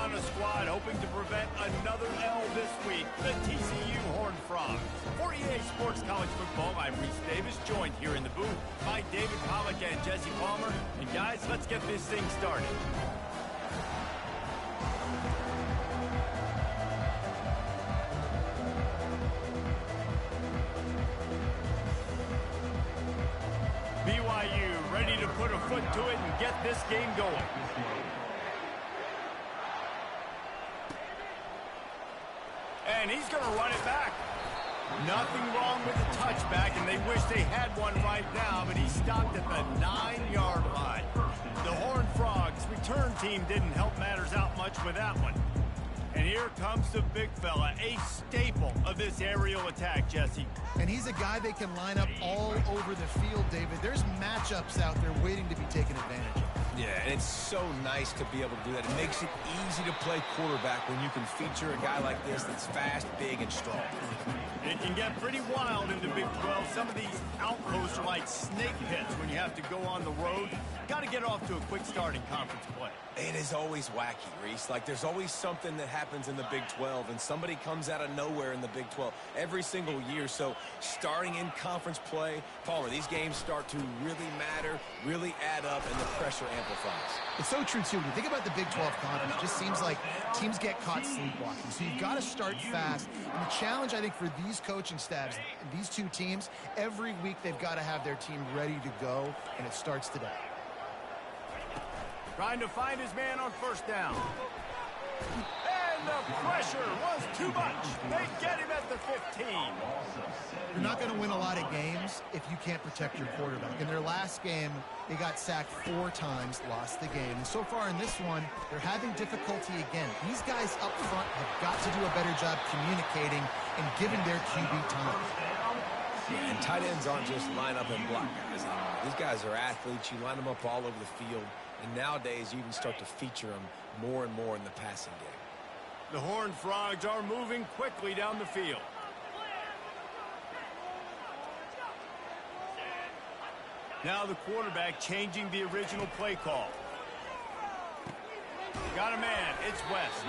on a squad hoping to prevent another L this week, the TCU Horned Frogs. For EA Sports College Football, I'm Reese Davis, joined here in the booth by David Pollack and Jesse Palmer. And guys, let's get this thing started. BYU ready to put a foot to it and get this game going. And he's going to run it back. Nothing wrong with the touchback, and they wish they had one right now, but he stopped at the 9-yard line. The Horned Frogs return team didn't help matters out much with that one. And here comes the big fella, a staple of this aerial attack, Jesse. And he's a guy they can line up all over the field, David. There's matchups out there waiting to be taken advantage of. Yeah, and it's so nice to be able to do that. It makes it easy to play quarterback when you can feature a guy like this that's fast, big, and strong. It can get pretty wild in the Big 12. Some of these outposts are like snake pits when you have to go on the road. Got to get off to a quick start in conference play. It is always wacky, Reese. Like, there's always something that happens in the Big 12, and somebody comes out of nowhere in the Big 12 every single year. So starting in conference play, Palmer, these games start to really matter, really add up, and the pressure amplifies. It's so true, too. When you think about the Big 12 conference, it just seems like teams get caught sleepwalking. So you've got to start fast. And the challenge, I think, for these coaching staffs, these two teams, every week they've got to have their team ready to go, and it starts today. Trying to find his man on first down. And the pressure was too much. They get him at the 15. You're not going to win a lot of games if you can't protect your quarterback. In their last game, they got sacked 4 times, lost the game. And so far in this one, they're having difficulty again. These guys up front have got to do a better job communicating and giving their QB time. And tight ends aren't just line up and block guys anymore. These guys are athletes. You line them up all over the field. And nowadays, you even start to feature them more and more in the passing game. The Horned Frogs are moving quickly down the field. Now the quarterback changing the original play call. Got a man. It's West.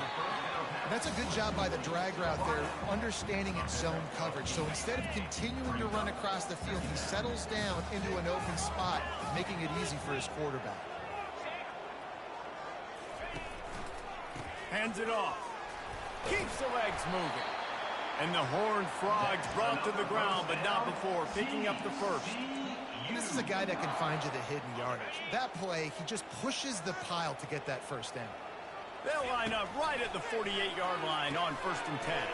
That's a good job by the drag route there, understanding its zone coverage. So instead of continuing to run across the field, he settles down into an open spot, making it easy for his quarterback. Hands it off. Keeps the legs moving. And the Horned Frogs brought to the ground, but not before picking up the first. This is a guy that can find you the hidden yardage. That play, he just pushes the pile to get that first down. They'll line up right at the 48-yard line on 1st and 10.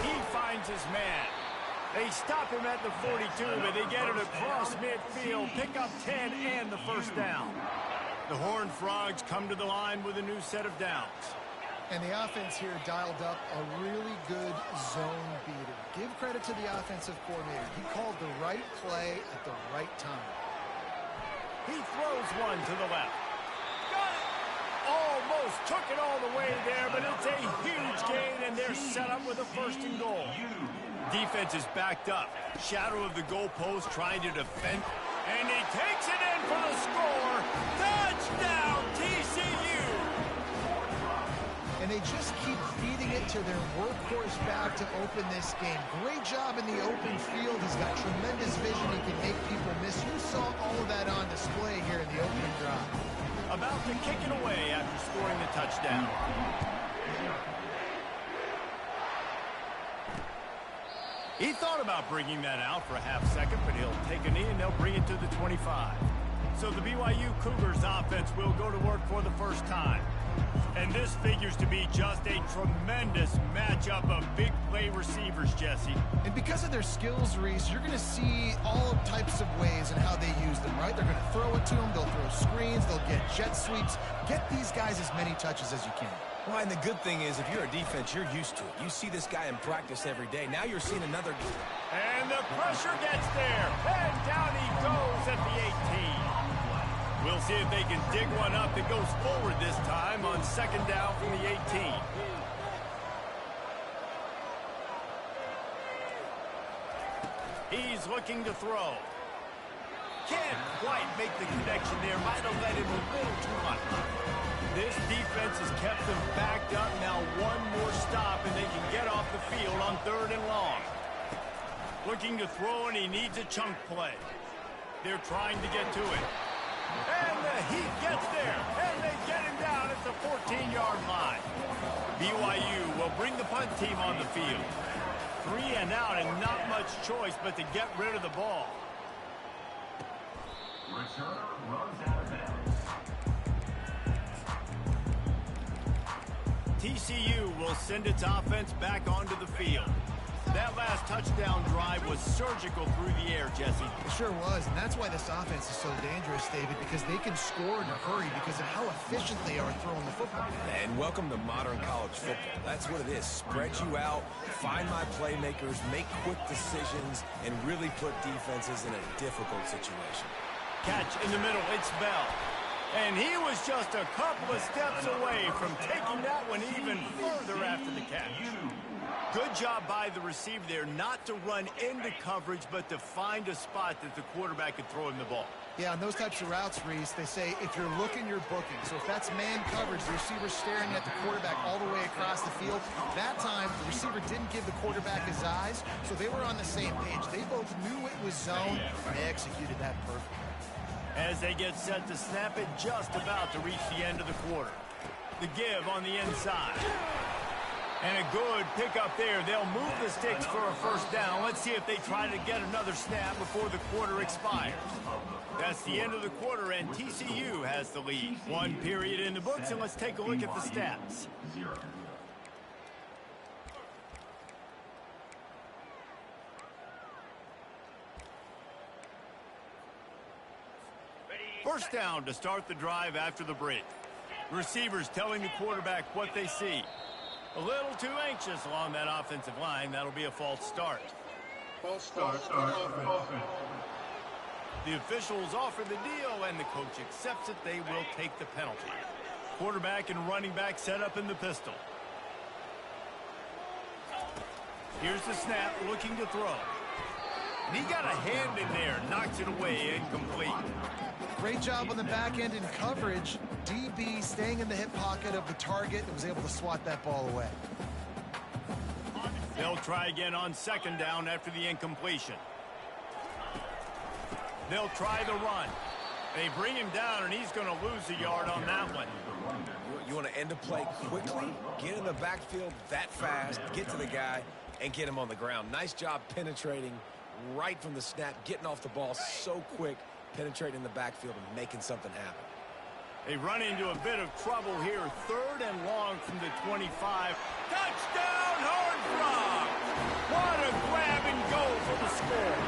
He finds his man. They stop him at the 42, but they get it across midfield, pick up 10 and the first down. The Horned Frogs come to the line with a new set of downs. And the offense here dialed up a really good zone beater. Give credit to the offensive coordinator. He called the right play at the right time. He throws one to the left. Got it! Almost took it all the way there, but it's a huge gain, and they're set up with a 1st and goal. Defense is backed up. Shadow of the goalpost trying to defend. And he takes it in for the score. Touchdown, TCU! And they just keep feeding it to their workhorse back to open this game. Great job in the open field. He's got tremendous vision. He can make people miss. You saw all of that on display here in the opening drive. About to kick it away after scoring the touchdown. He thought about bringing that out for a half second, but he'll take a knee and they'll bring it to the 25. So the BYU Cougars offense will go to work for the first time. And this figures to be just a tremendous matchup of big play receivers, Jesse. And because of their skills, Reese, you're going to see all types of ways in how they use them, right? They're going to throw it to them. They'll throw screens. They'll get jet sweeps. Get these guys as many touches as you can. Well, and the good thing is, if you're a defense, you're used to it. You see this guy in practice every day. Now you're seeing another. And the pressure gets there. And down he goes at the 18. We'll see if they can dig one up that goes forward this time on 2nd down from the 18. He's looking to throw. Can't quite make the connection there. Might have led him a little too much. This defense has kept them backed up. Now one more stop, and they can get off the field on 3rd and long. Looking to throw, and he needs a chunk play. They're trying to get to it. And the Heat gets there, and they get him down at the 14-yard line. BYU will bring the punt team on the field. 3 and out, and not much choice but to get rid of the ball. Returner runs out of bounds. TCU will send its offense back onto the field. That last touchdown drive was surgical through the air, Jesse. It sure was, and that's why this offense is so dangerous, David, because they can score in a hurry because of how efficient they are throwing the football. And welcome to modern college football. That's what it is. Spread you out, find my playmakers, make quick decisions, and really put defenses in a difficult situation. Catch in the middle, it's Bell. And he was just a couple of steps away from taking that one even further after the catch. Good job by the receiver there not to run into coverage, but to find a spot that the quarterback could throw him the ball. Yeah, on those types of routes, Reese, they say if you're looking, you're booking. So if that's man coverage, the receiver's staring at the quarterback all the way across the field. That time, the receiver didn't give the quarterback his eyes, so they were on the same page. They both knew it was zone, and they executed that perfectly. As they get set to snap it, just about to reach the end of the quarter. The give on the inside. And a good pickup there. They'll move the sticks for a first down. Let's see if they try to get another snap before the quarter expires. That's the end of the quarter, and TCU has the lead. 1 period in the books, and let's take a look at the stats. First down to start the drive after the break. Receivers telling the quarterback what they see. A little too anxious along that offensive line. That'll be a false start. False start offense. The officials offer the deal, and the coach accepts it. They will take the penalty. Quarterback and running back set up in the pistol. Here's the snap, looking to throw. And he got a hand in there, knocks it away, incomplete. Great job on the back end in coverage. DB staying in the hip pocket of the target and was able to swat that ball away. They'll try again on second down after the incompletion. They'll try the run. They bring him down, and he's going to lose a yard on that one. You want to end a play quickly, get in the backfield that fast, get to the guy, and get him on the ground. Nice job penetrating right from the snap, getting off the ball so quick, penetrating the backfield and making something happen. They run into a bit of trouble here. 3rd and long from the 25. Touchdown, Horned. What a grab and go for the score.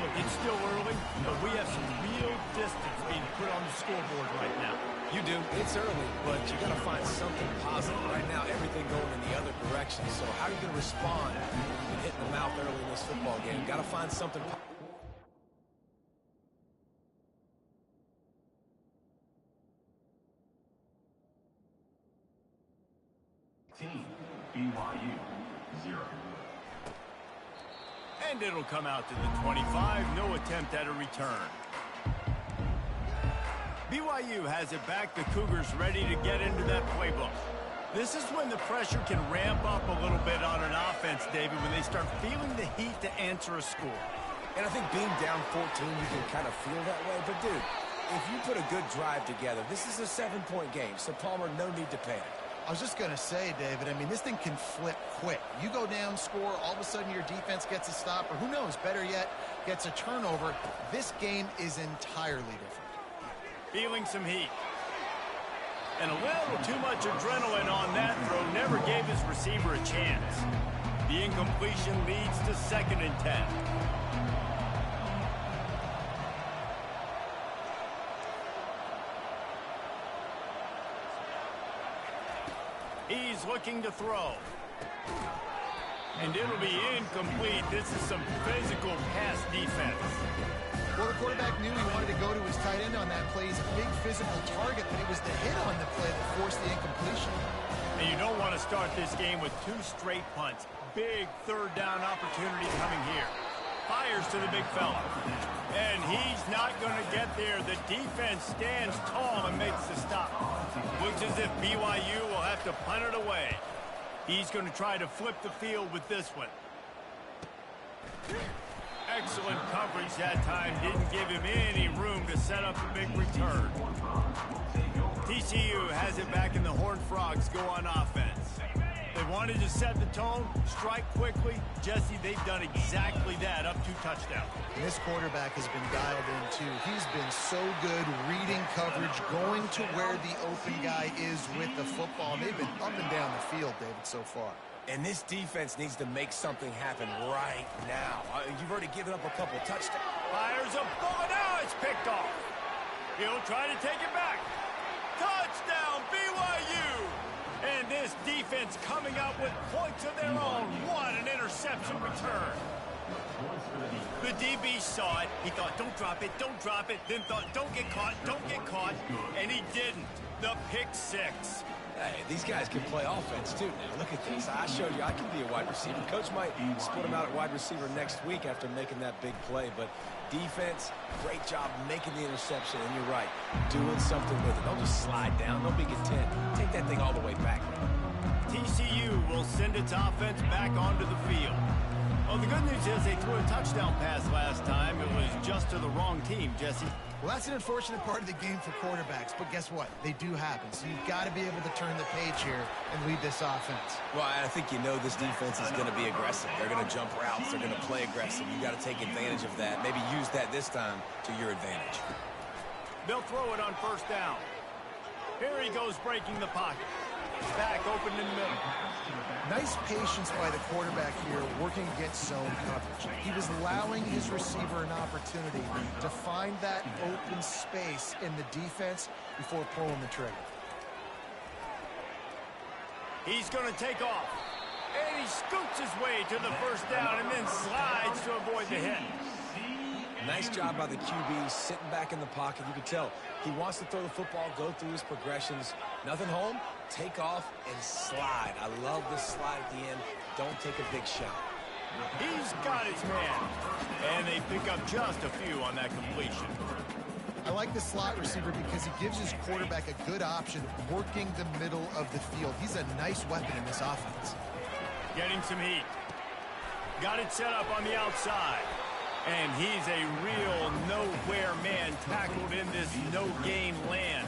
Look, it's still early, but we have some real distance being put on the scoreboard right now. You do. It's early, but you got to find something positive. Right now, everything going in the other direction. So how are you going to respond when hitting the mouth early in this football game? Got to find something positive. Team BYU 0. And it'll come out to the 25. No attempt at a return. BYU has it back. The Cougars ready to get into that playbook. This is when the pressure can ramp up a little bit on an offense, David, when they start feeling the heat to answer a score. And I think being down 14, you can kind of feel that way. But, dude, if you put a good drive together, this is a 7-point game. So, Palmer, no need to panic. I was just going to say, David, I mean, this thing can flip quick. You go down, score, all of a sudden your defense gets a stop, or who knows, better yet, gets a turnover. This game is entirely different. Feeling some heat. And a little too much adrenaline on that throw. Never gave his receiver a chance. The incompletion leads to 2nd and 10. He's looking to throw. And it'll be incomplete. This is some physical pass defense. Well, the quarterback knew he wanted to go to his tight end on that play. He's a big physical target, but it was the hit on the play that forced the incompletion. And you don't want to start this game with 2 straight punts. Big 3rd down opportunity coming here. fires to the big fella. And he's not going to get there. The defense stands tall and makes the stop. Looks as if BYU will have to punt it away. He's going to try to flip the field with this one. Excellent coverage that time. Didn't give him any room to set up a big return. TCU has it back, and the Horned Frogs go on offense. They wanted to set the tone, strike quickly. Jesse, they've done exactly that, up 2 touchdowns. And this quarterback has been dialed in, too. He's been so good reading coverage, going to where the open guy is with the football. They've been up and down the field, David, so far. And this defense needs to make something happen right now. You've already given up a couple touchdowns. Fires a bullet. Now it's picked off. He'll try to take it back. Touchdown, BYU! And this defense coming up with points of their own. What an interception return. The DB saw it. He thought, don't drop it, don't drop it. Then thought, don't get caught, don't get caught. And he didn't. The pick 6. Hey, these guys can play offense, too. Now, look at this. I showed you I can be a wide receiver. Coach might split him out at wide receiver next week after making that big play. But defense, great job making the interception. And you're right, doing something with it. Don't just slide down. Don't be content. Take that thing all the way back. TCU will send its offense back onto the field. Well, the good news is they threw a touchdown pass last time. It was just to the wrong team, Jesse. Well, that's an unfortunate part of the game for quarterbacks, but guess what? They do happen. So you've got to be able to turn the page here and lead this offense. Well, I think you know this defense is going to be aggressive. They're going to jump routes. They're going to play aggressive. You got to take advantage of that. Maybe use that this time to your advantage. They'll throw it on first down. Here he goes breaking the pocket. Back open in the middle. Nice patience by the quarterback here working against zone coverage. He was allowing his receiver an opportunity to find that open space in the defense before pulling the trigger. He's going to take off. And he scoots his way to the first down and then slides to avoid the hit. Nice job by the QB sitting back in the pocket. You can tell he wants to throw the football, go through his progressions. Nothing home, take off and slide. I love this slide at the end. Don't take a big shot. He's got his man. And they pick up just a few on that completion. I like the slot receiver because he gives his quarterback a good option working the middle of the field. He's a nice weapon in this offense. Getting some heat. Got it set up on the outside. And he's a real nowhere man tackled in this no-gain land.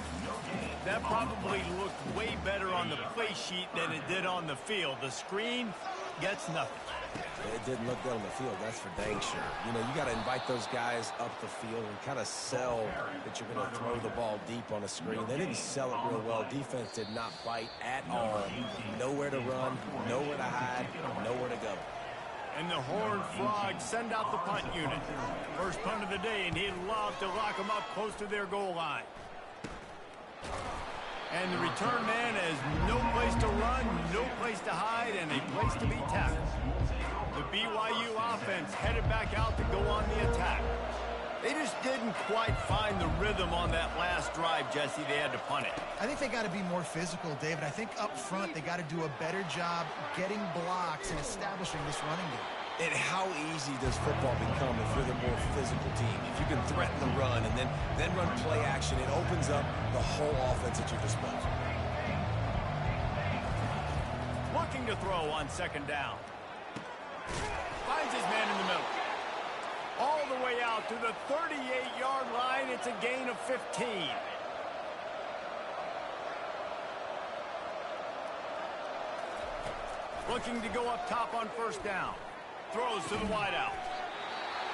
That probably looked way better on the play sheet than it did on the field. The screen gets nothing. It didn't look good on the field, that's for dang sure. You know, you got to invite those guys up the field and kind of sell that you're going to throw the ball deep on a screen. They didn't sell it real well. Defense did not bite at all. Nowhere to run, nowhere to hide, nowhere to go. And the Horned Frogs send out the punt unit. First punt of the day, and he'd love to lock them up close to their goal line. And the return man has no place to run, no place to hide, and a place to be tackled. The BYU offense headed back out to go on the attack. They just didn't quite find the rhythm on that last drive, Jesse. They had to punt it. I think they got to be more physical, David. I think up front they got to do a better job getting blocks and establishing this running game. And how easy does football become if you're the more physical team? If you can threaten the run and then run play action, it opens up the whole offense at your disposal. Looking to throw on second down. Finds his man in the middle. All the way out to the 38-yard line. It's a gain of 15. Looking to go up top on first down. Throws to the wideout.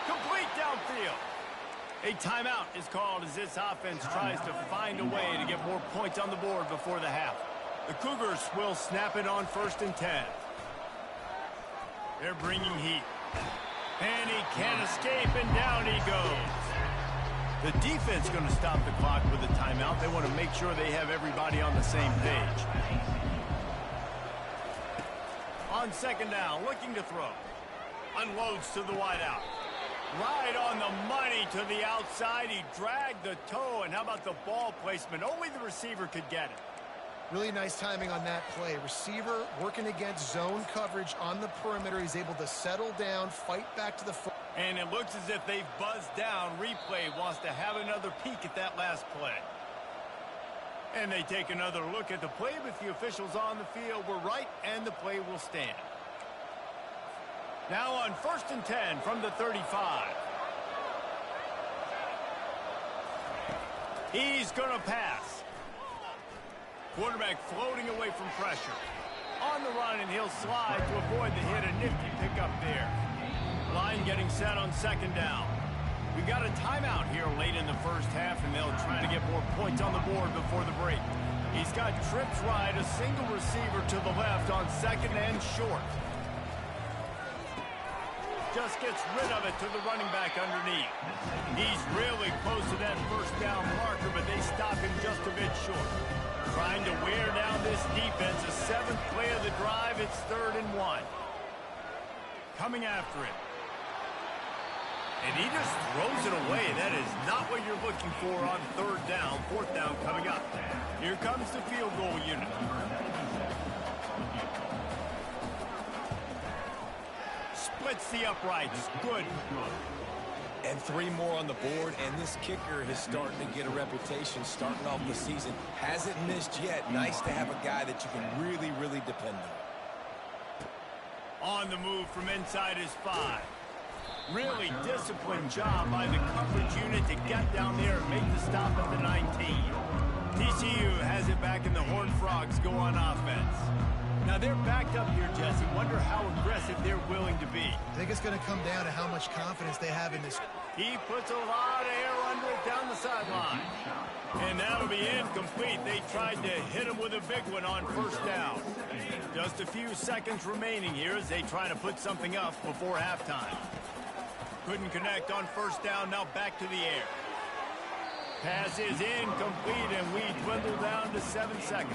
Complete downfield. A timeout is called as this offense tries to find a way to get more points on the board before the half. The Cougars will snap it on 1st and 10. They're bringing heat. And he can't escape, and down he goes. The defense going to stop the clock with a timeout. They want to make sure they have everybody on the same page. On second down, looking to throw. Unloads to the wideout. Right on the money to the outside. He dragged the toe, and how about the ball placement? Only the receiver could get it. Really nice timing on that play. Receiver working against zone coverage on the perimeter. He's able to settle down, fight back to the foot. And it looks as if they've buzzed down. Replay wants to have another peek at that last play. And they take another look at the play, but the officials on the field were right, and the play will stand. Now on 1st and 10 from the 35. He's going to pass. Quarterback floating away from pressure. On the run, and he'll slide to avoid the hit. A nifty pickup there. Line getting set on 2nd down. We got a timeout here late in the first half, and they'll try to get more points on the board before the break. He's got trips right, a single receiver to the left on 2nd and short. Just gets rid of it to the running back underneath. He's really close to that 1st down marker, but they stop him just a bit short. Trying to wear down this defense. A 7th play of the drive. It's 3rd and 1. Coming after him. And he just throws it away. That is not what you're looking for on 3rd down. 4th down coming up. Here comes the field goal unit. Splits the uprights. Good. And 3 more on the board, and this kicker is starting to get a reputation starting off the season. Hasn't missed yet. Nice to have a guy that you can really, really depend on. On the move from inside his 5. Really disciplined job by the coverage unit to get down there and make the stop at the 19. TCU has it back, and the Horned Frogs go on offense. Now they're backed up here, Jesse. Wonder how aggressive they're willing to be. I think it's going to come down to how much confidence they have in this. He puts a lot of air under it down the sideline. And that'll be incomplete. They tried to hit him with a big one on 1st down. Just a few seconds remaining here as they try to put something up before halftime. Couldn't connect on 1st down. Now back to the air. Pass is incomplete, and we dwindle down to 7 seconds.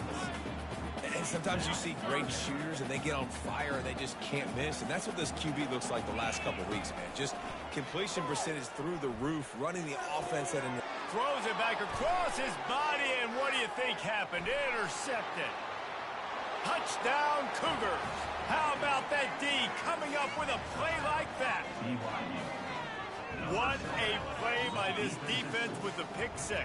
And sometimes you see great shooters, and they get on fire, and they just can't miss. And that's what this QB looks like the last couple of weeks, man. Just completion percentage through the roof, running the offense at an... Throws it back across his body, and what do you think happened? Intercepted. Touchdown, Cougars. How about that D coming up with a play like that? What a play by this defense with the pick 6.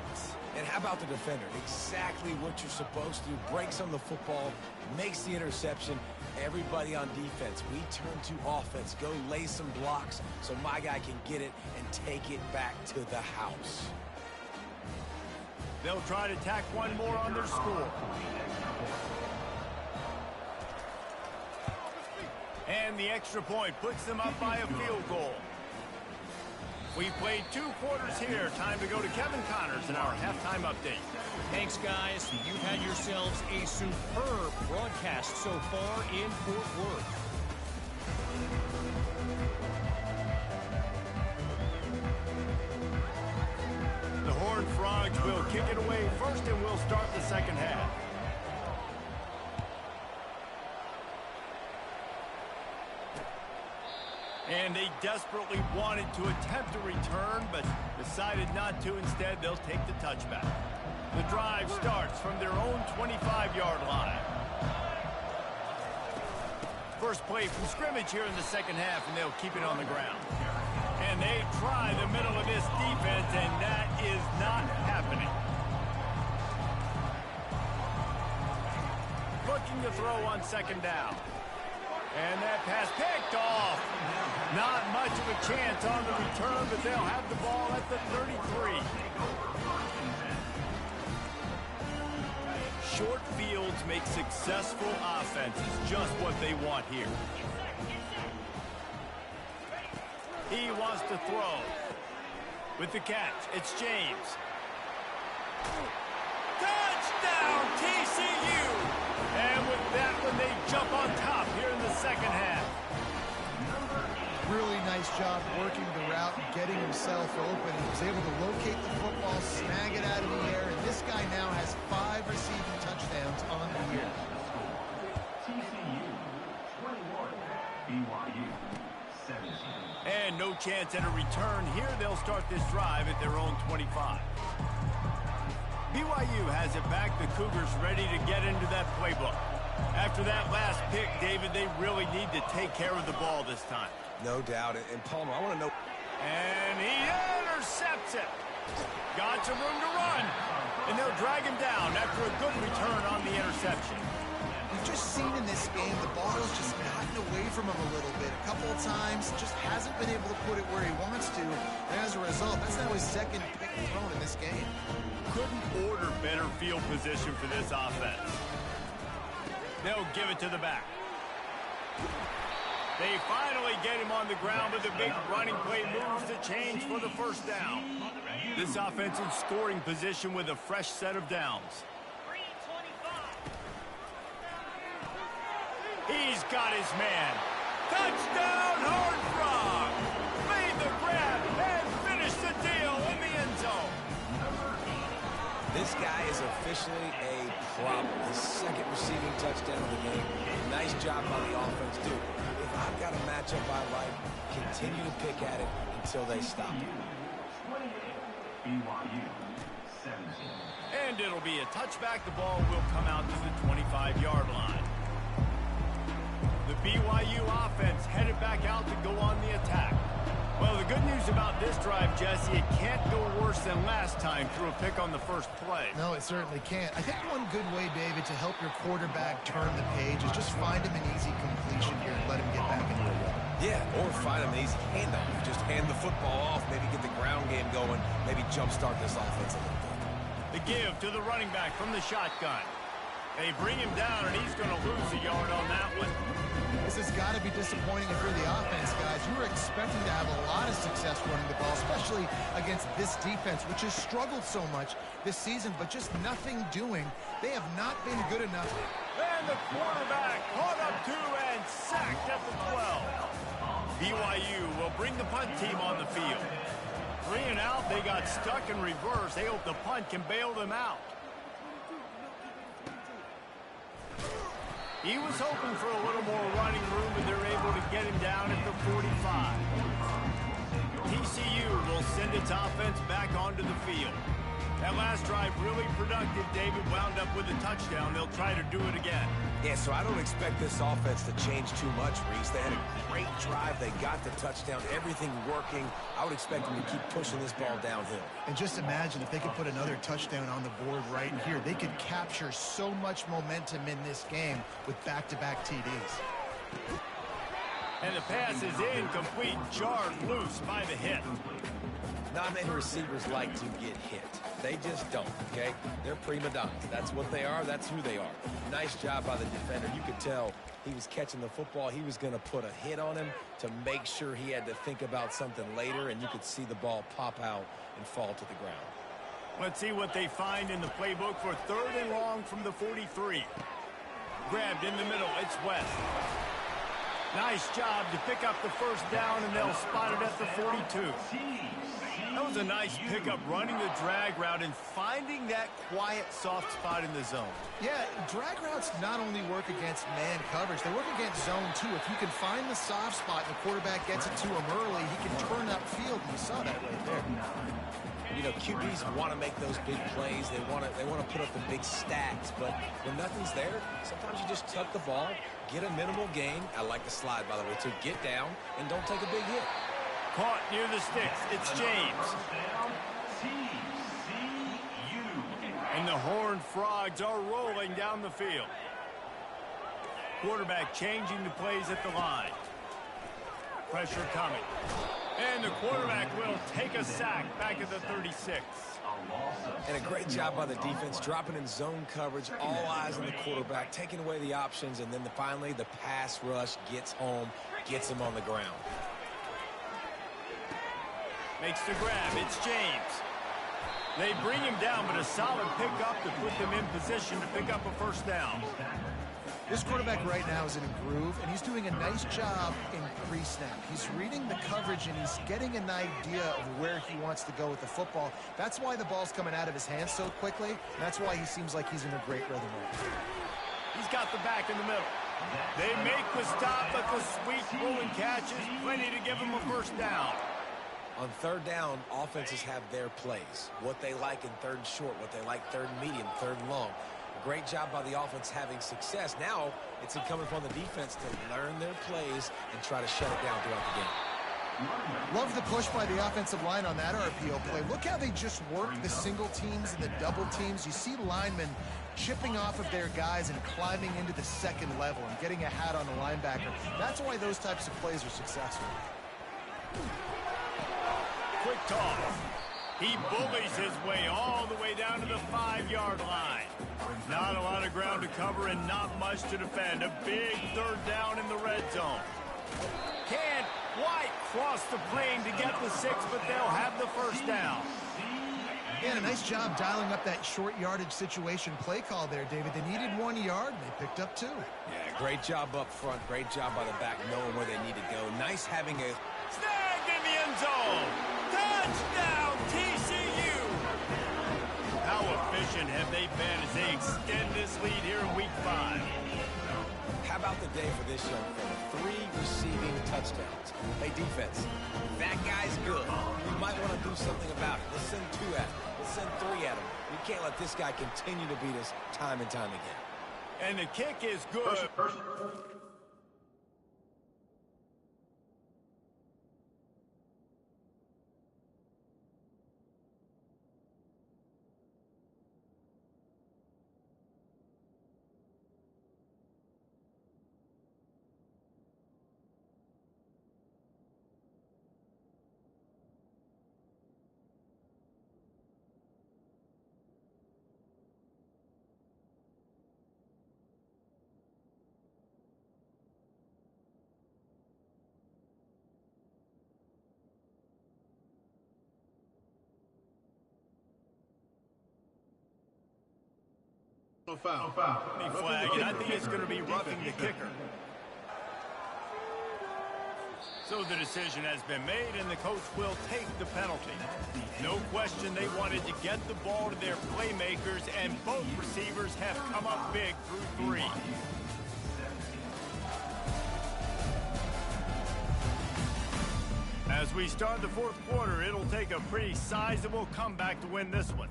And how about the defender? Exactly what you're supposed to do. Breaks on the football, makes the interception. Everybody on defense, we turn to offense. Go lay some blocks so my guy can get it and take it back to the house. They'll try to tack one more on their score. And the extra point puts them up by a field goal. We played 2 quarters here. Time to go to Kevin Connors in our halftime update. Thanks, guys. You've had yourselves a superb broadcast so far in Fort Worth. The Horned Frogs will kick it away first, and we'll start the 2nd half. And they desperately wanted to attempt a return, but decided not to. Instead, they'll take the touchback. The drive starts from their own 25-yard line. First play from scrimmage here in the 2nd half, and they'll keep it on the ground. And they try the middle of this defense, and that is not happening. Looking to throw on 2nd down. And that pass picked off. Not much of a chance on the return, but they'll have the ball at the 33. Short fields make successful offenses just what they want here. He wants to throw. With the catch, it's James. Touchdown, TCU! And with that one, they jump on top here in the 2nd half. Really nice job working the route and getting himself open. He was able to locate the football, snag it out of the air, and this guy now has 5 receiving touchdowns on the year. TCU 21, BYU 17. And no chance at a return here. They'll start this drive at their own 25. BYU has it back. The Cougars ready to get into that playbook. After that last pick, David, they really need to take care of the ball this time. No doubt. And Palmer, I want to know. And he intercepts it. Got some room to run. And they'll drag him down after a good return on the interception. We've just seen in this game the ball has just gotten away from him a little bit. A couple of times, just hasn't been able to put it where he wants to. And as a result, that's now his second pick thrown in this game. Couldn't order better field position for this offense. They'll give it to the back. They finally get him on the ground, but the big running play moves to change for the first down. This offense in scoring position with a fresh set of downs. He's got his man. Touchdown, Horned Frog! Made the grab and finished the deal in the end zone. This guy is officially a problem. His second receiving touchdown of the game. Nice job by the offense, dude. If I've got a matchup I like, continue to pick at it until they stop. BYU 17. And it'll be a touchback. The ball will come out to the 25-yard line. The BYU offense headed back out to go on the attack. Well, the good news about this drive, Jesse, it can't go worse than last time through a pick on the first play. No, it certainly can't. I think one good way, David, to help your quarterback turn the page is just find him an easy completion here and let him get back into the run. Yeah, or find him an easy handoff. Just hand the football off, maybe get the ground game going, maybe jumpstart this offense a little bit. The give to the running back from the shotgun. They bring him down, and he's going to lose a yard on that one. This has got to be disappointing if you're the offense, guys. You were expecting to have a lot of success running the ball, especially against this defense, which has struggled so much this season, but just nothing doing. They have not been good enough. And the quarterback caught up to and sacked at the 12. BYU will bring the punt team on the field. 3 and out, they got stuck in reverse. They hope the punt can bail them out. He was hoping for a little more running room, and they're able to get him down at the 45. TCU will send its offense back onto the field. That last drive really productive. David wound up with a touchdown. They'll try to do it again. Yeah, so I don't expect this offense to change too much, Reese. They had a great drive. They got the touchdown. Everything working. I would expect them to keep pushing this ball downhill. And just imagine if they could put another touchdown on the board right here. They could capture so much momentum in this game with back-to-back TDs. And the pass is incomplete, jarred loose by the hit. Not many receivers like to get hit. They just don't, okay? They're prima donnas. That's what they are. That's who they are. Nice job by the defender. You could tell he was catching the football. He was going to put a hit on him to make sure he had to think about something later, and you could see the ball pop out and fall to the ground. Let's see what they find in the playbook for 3rd and long from the 43. Grabbed in the middle. It's West. Nice job to pick up the first down, and they'll spot it at the 42. That was a nice pickup, running the drag route and finding that quiet, soft spot in the zone. Yeah, drag routes not only work against man coverage, they work against zone too. If you can find the soft spot and the quarterback gets it to him early, he can turn upfield, and you saw that right there. You know, QBs want to make those big plays. They want to put up the big stacks, but when nothing's there, sometimes you just tuck the ball, get a minimal gain. I like the slide, by the way, to get down and don't take a big hit. Caught near the sticks. It's James. And the Horned Frogs are rolling down the field. Quarterback changing the plays at the line. Pressure coming. And the quarterback will take a sack back at the 36. And a great job by the defense, dropping in zone coverage, all eyes on the quarterback, taking away the options, and then finally the pass rush gets home, gets him on the ground. Makes the grab. It's James. They bring him down, but a solid pickup to put them in position to pick up a first down. This quarterback right now is in a groove, and he's doing a nice job in pre-snap. He's reading the coverage, and he's getting an idea of where he wants to go with the football. That's why the ball's coming out of his hands so quickly, and that's why he seems like he's in a great rhythm right now. He's got the back in the middle. They make the stop, but the sweet rolling catch is plenty to give him a first down. On third down, offenses have their plays. What they like in third and short, what they like third and medium, third and long. Great job by the offense having success. Now it's incumbent upon the defense to learn their plays and try to shut it down throughout the game. Love the push by the offensive line on that RPO play. Look how they just work the single teams and the double teams. You see linemen chipping off of their guys and climbing into the second level and getting a hat on the linebacker. That's why those types of plays are successful. Quick toss. He bullies his way all the way down to the 5-yard line. Not a lot of ground to cover and not much to defend. A big third down in the red zone. Can't quite cross the plane to get the 6, but they'll have the first down. Yeah, a nice job dialing up that short yardage situation play call there, David. They needed 1 yard. They picked up 2. Yeah, great job up front. Great job by the back knowing where they need to go. Nice having a... Snagged in the end zone. Touchdown, TCU. How efficient have they been as they extend this lead here in Week 5? How about the day for this young fella? 3 receiving touchdowns. Hey, defense, that guy's good. We might want to do something about it. Let's send 2 at him. Let's send 3 at him. We can't let this guy continue to beat us time and time again. And the kick is good. Foul. Flag, and I think it's going to be roughing the kicker. So the decision has been made, and the coach will take the penalty. No question they wanted to get the ball to their playmakers, and both receivers have come up big through 3. As we start the 4th quarter, it'll take a pretty sizable comeback to win this one.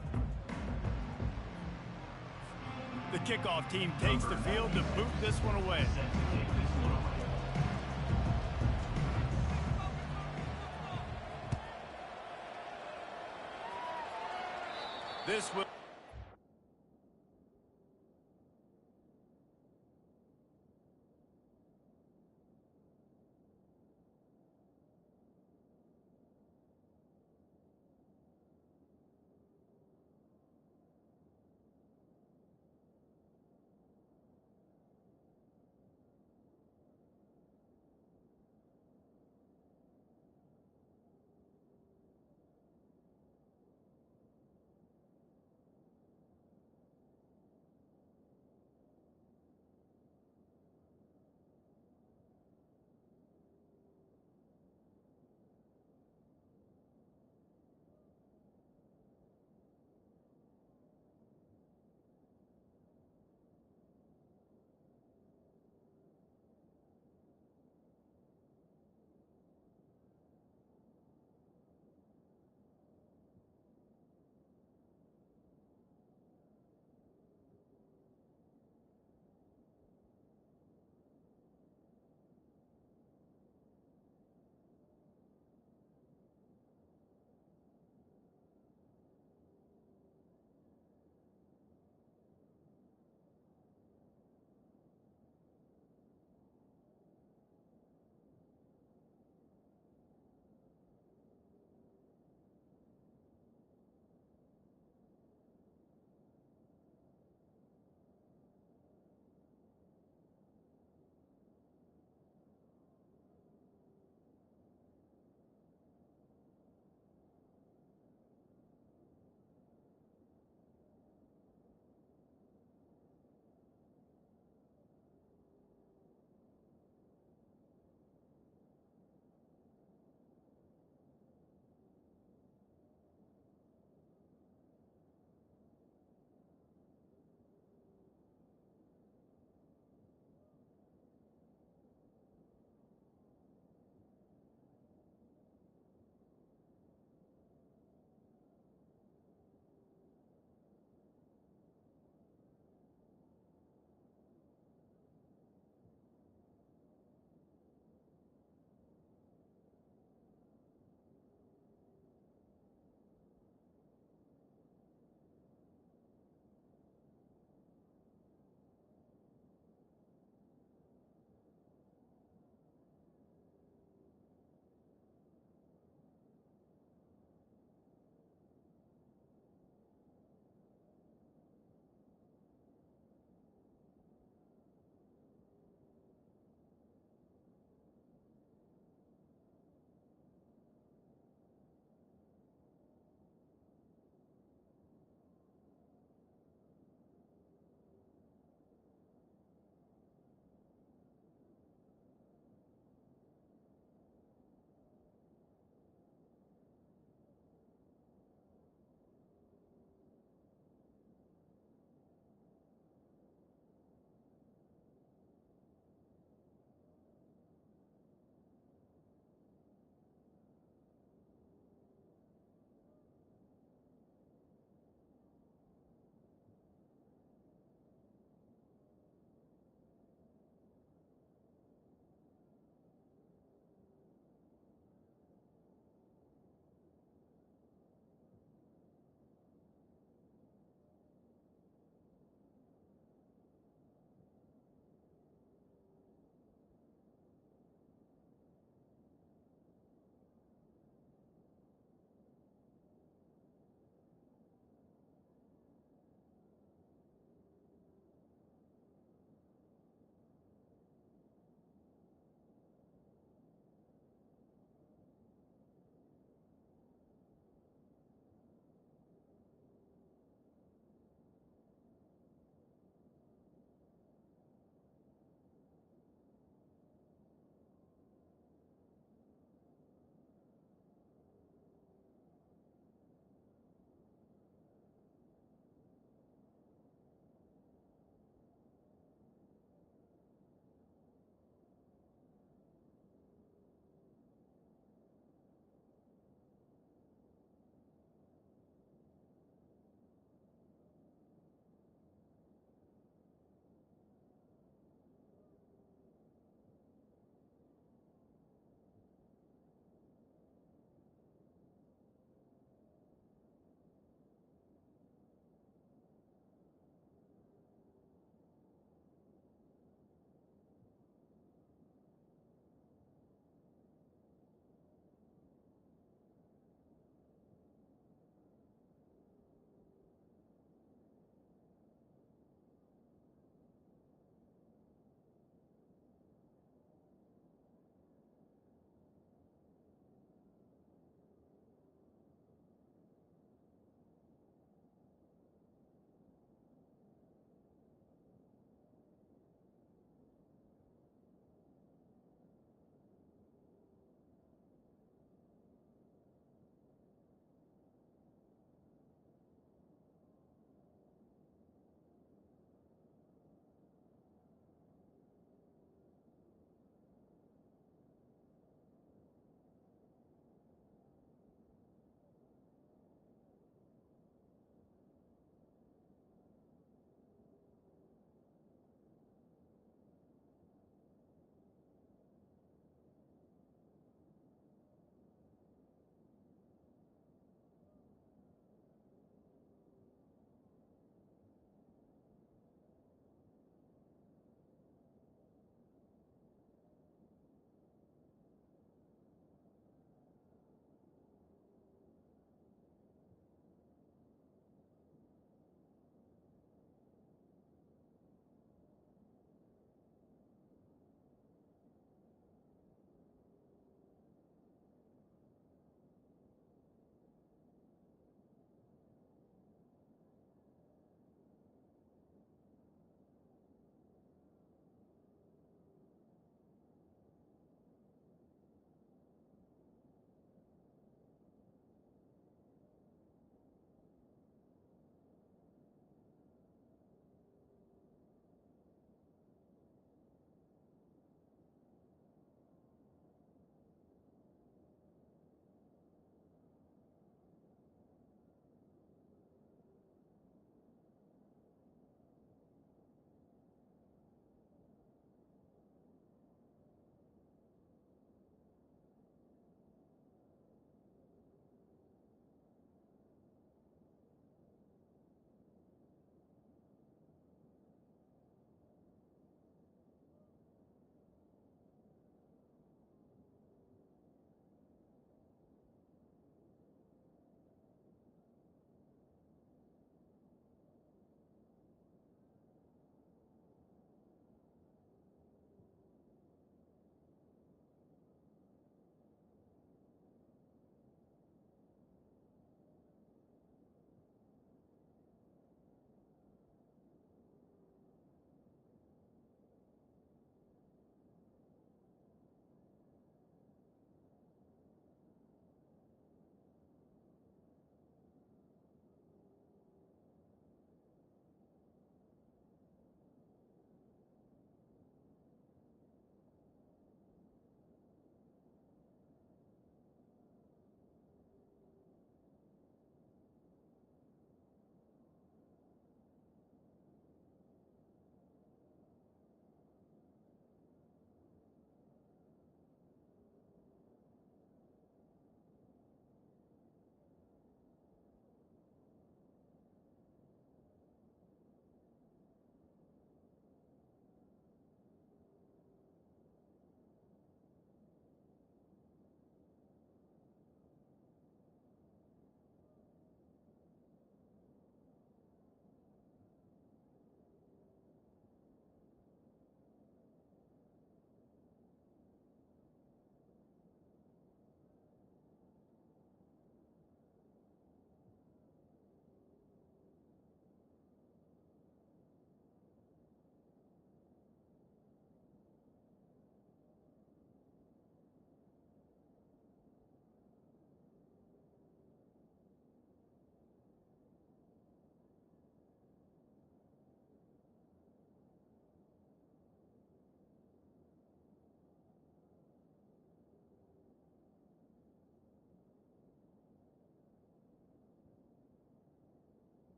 The kickoff team takes the field to boot this one away. This will...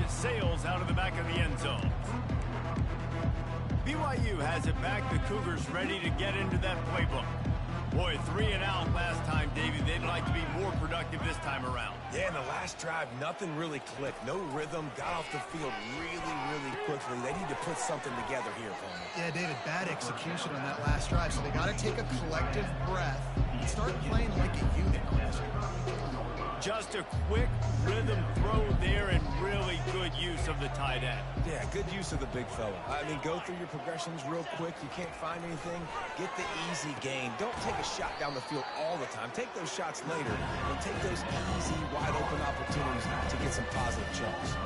it sails out of the back of the end zone. BYU has it back. The Cougars ready to get into that playbook. Boy, 3 and out last time, Davey. They'd like to be more productive this time around. Yeah, in the last drive, nothing really clicked. No rhythm. Got off the field really quickly. They need to put something together here, Palmer. Yeah, David, bad execution on that last drive. So they got to take a collective breath and start playing like a unit on this one. Just a quick rhythm throw there and really good use of the tight end. Yeah, good use of the big fella. I mean, go through your progressions real quick. You can't find anything. Get the easy gain. Don't take a shot down the field all the time. Take those shots later and take those easy, wide-open opportunities to get some positive chunks.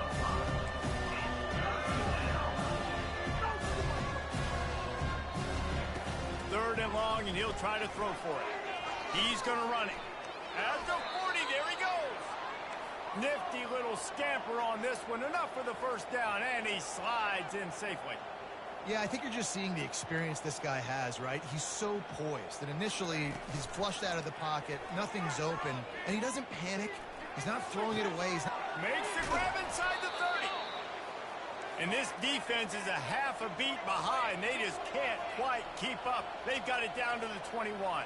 Third and long, and he'll try to throw for it. He's going to run it. At the 40, there he goes. Nifty little scamper on this one. Enough for the first down, and he slides in safely. Yeah, I think you're just seeing the experience this guy has, right? He's so poised that initially he's flushed out of the pocket, nothing's open, and he doesn't panic. He's not throwing it away. Makes the grab inside the 30. And this defense is a half a beat behind. They just can't quite keep up. They've got it down to the 21.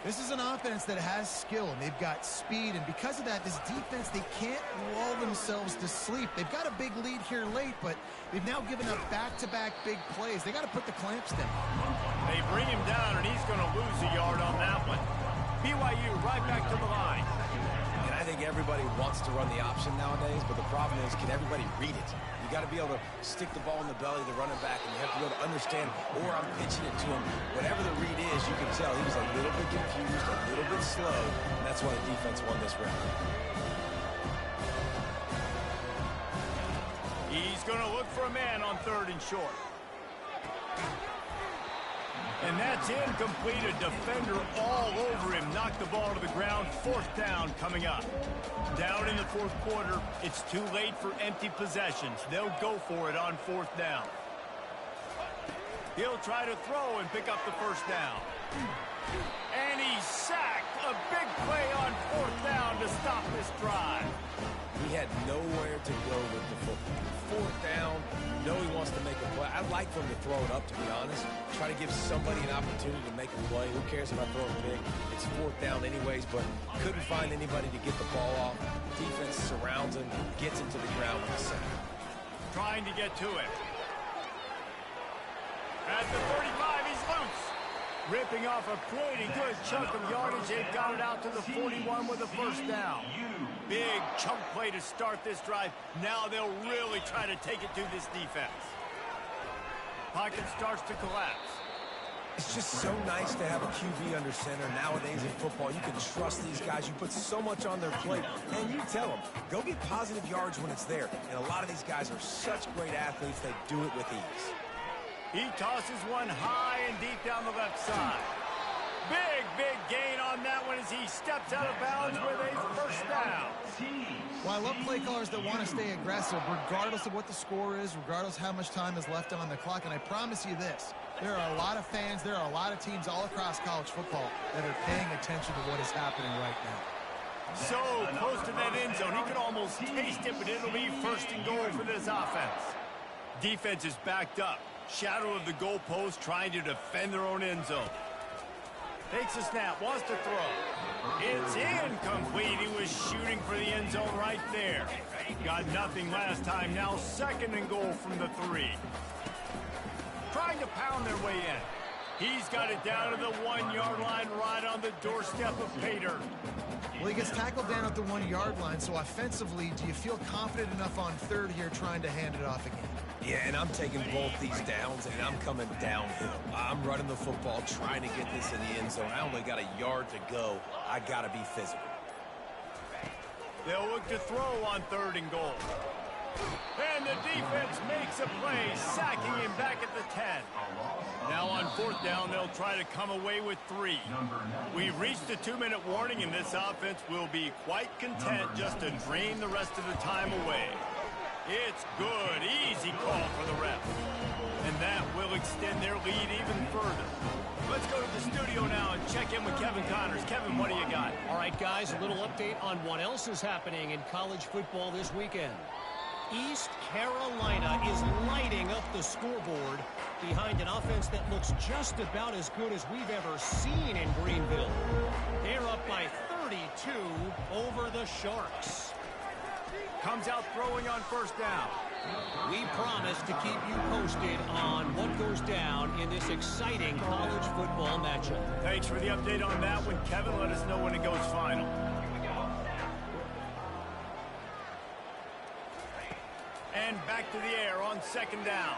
This is an offense that has skill, and they've got speed, and because of that, this defense, they can't lull themselves to sleep. They've got a big lead here late, but they've now given up back-to-back big plays. They got to put the clamps down. They bring him down, and he's going to lose a yard on that one. BYU right back to the line. And I think everybody wants to run the option nowadays, but the problem is, can everybody read it? You got to be able to stick the ball in the belly of the running back, and you have to be able to understand, or I'm pitching it to him. Whatever the read is, you can tell he was a little bit confused, a little bit slow, and that's why the defense won this round. He's going to look for a man on third and short. And that's incomplete. A defender all over him. Knocked the ball to the ground. Fourth down coming up. Down in the fourth quarter. It's too late for empty possessions. They'll go for it on fourth down. He'll try to throw and pick up the first down. And he's sacked. A big play on fourth down to stop this drive. He had nowhere to go with the football. Fourth down, you know he wants to make a play. I'd like for him to throw it up, to be honest. Try to give somebody an opportunity to make a play. Who cares if I throw it big? It's fourth down anyways, but couldn't find anybody to get the ball off. Defense surrounds him, gets him to the ground with a sack. Trying to get to it. At the 35, he's loose. Ripping off a pretty good chunk of yardage. They've got it out to the 41 with a first down. Big chunk play to start this drive. Now they'll really try to take it to this defense. Pocket starts to collapse. It's just so nice to have a QB under center nowadays in football. You can trust these guys. You put so much on their plate, and you tell them, go get positive yards when it's there. And a lot of these guys are such great athletes, they do it with ease. He tosses one high and deep down the left side. Big gain on that one as he steps out of bounds with a first down. Well, I love play callers that want to stay aggressive regardless of what the score is, regardless how much time is left on the clock. And I promise you this, there are a lot of fans, there are a lot of teams all across college football that are paying attention to what is happening right now. So close to that end zone, he could almost taste it, but it'll be first and goal for this offense. Defense is backed up. Shadow of the goalpost, trying to defend their own end zone. Takes a snap, wants to throw. It's incomplete. He was shooting for the end zone right there. Got nothing last time. Now second and goal from the 3. Trying to pound their way in. He's got it down to the 1-yard line, right on the doorstep of Pater. Well, he gets tackled down at the 1-yard line, so offensively, do you feel confident enough on third here trying to hand it off again? Yeah, and I'm taking both these downs, and I'm coming downhill. I'm running the football, trying to get this in the end zone. I only got a yard to go. I got to be physical. They'll look to throw on third and goal. And the defense makes a play, sacking him back at the 10. Now on fourth down, they'll try to come away with 3. We've reached a 2-minute warning, and this offense will be quite content just to drain the rest of the time away. It's good. Easy call for the ref. And that will extend their lead even further. Let's go to the studio now and check in with Kevin Connors. Kevin, what do you got? All right, guys, a little update on what else is happening in college football this weekend. East Carolina is lighting up the scoreboard behind an offense that looks just about as good as we've ever seen in Greenville. They're up by 32 over the Sharks. Comes out throwing on first down. We promise to keep you posted on what goes down in this exciting college football matchup. Thanks for the update on that one, Kevin. Let us know when it goes final. And back to the air on second down.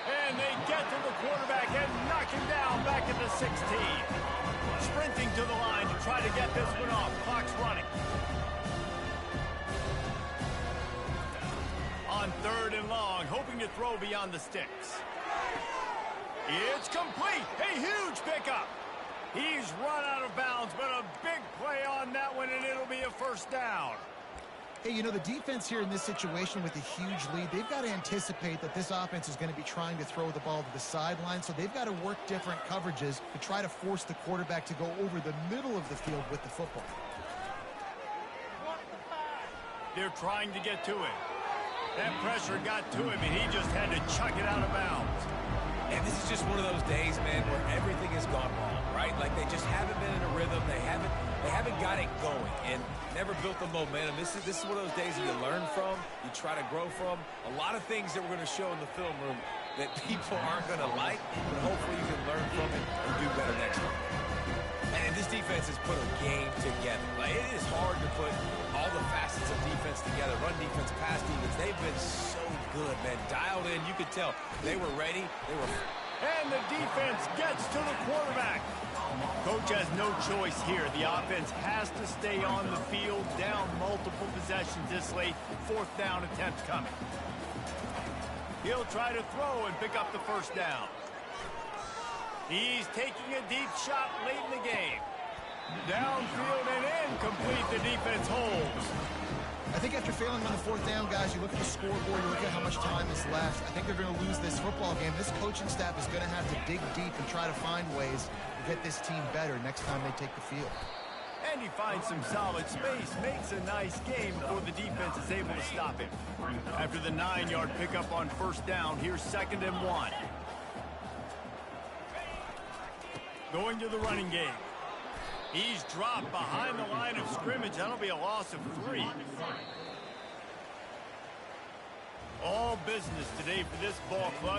And they get to the quarterback and knock him down back at the 16. Sprinting to the line to try to get this one off. Clock's running. On third and long, hoping to throw beyond the sticks. It's complete. A huge pickup. He's run out of bounds, but a big play on that one, and it'll be a first down. Hey, you know, the defense here in this situation with a huge lead, they've got to anticipate that this offense is going to be trying to throw the ball to the sideline, so they've got to work different coverages to try to force the quarterback to go over the middle of the field with the football. They're trying to get to him. That pressure got to him, and he just had to chuck it out of bounds. And this is just one of those days, man, where everything has gone wrong, right? Like they just haven't been in a rhythm. They haven't got it going and never built the momentum. This is one of those days that you learn from, you try to grow from. A lot of things that we're going to show in the film room that people aren't going to like, but hopefully you can learn from it and do better next time. And this defense has put a game together. Like, it is hard to put all the facets of defense together. Run defense, pass defense. They've been so good, man. Dialed in. You could tell they were ready. And the defense gets to the quarterback. Coach has no choice here. The offense has to stay on the field, down multiple possessions this late. Fourth down attempt coming. He'll try to throw and pick up the first down. He's taking a deep shot late in the game. Downfield and incomplete. The defense holds. I think after failing on the fourth down, guys, you look at the scoreboard, you look at how much time is left. I think they're going to lose this football game. This coaching staff is going to have to dig deep and try to find ways to get this team better next time they take the field. And he finds some solid space, makes a nice game before the defense is able to stop him. After the 9-yard pickup on first down, here's 2nd and 1. Going to the running game. He's dropped behind the line of scrimmage. That'll be a loss of 3. All business today for this ball club.